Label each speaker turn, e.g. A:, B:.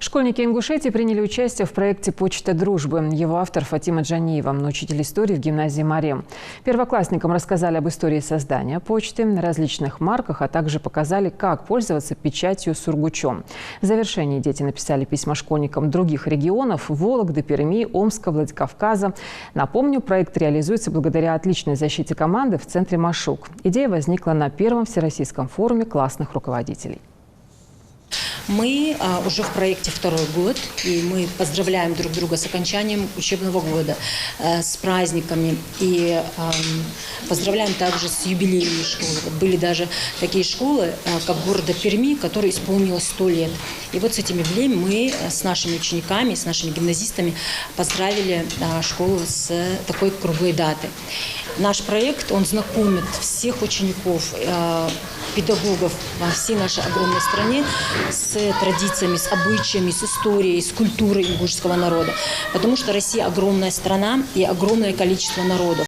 A: Школьники Ингушетии приняли участие в проекте «Почта дружбы». Его автор Фатима Джаниева, учитель истории в гимназии «Марем». Первоклассникам рассказали об истории создания почты, различных марках, а также показали, как пользоваться печатью сургучом. В завершении дети написали письма школьникам других регионов – Вологды, Перми, Омска, Владикавказа. Напомню, проект реализуется благодаря отличной защите команды в центре «Машук». Идея возникла на первом всероссийском форуме классных руководителей.
B: Мы уже в проекте второй год, и мы поздравляем друг друга с окончанием учебного года, с праздниками, и поздравляем также с юбилеями школы. Вот были даже такие школы, как города Перми, которой исполнилось 100 лет. И вот с этим юбилеем мы с нашими учениками, с нашими гимназистами поздравили школу с такой круглой датой. Наш проект, он знакомит всех учеников, педагогов во всей нашей огромной стране с традициями, с обычаями, с историей, с культурой ингушского народа. Потому что Россия огромная страна и огромное количество народов.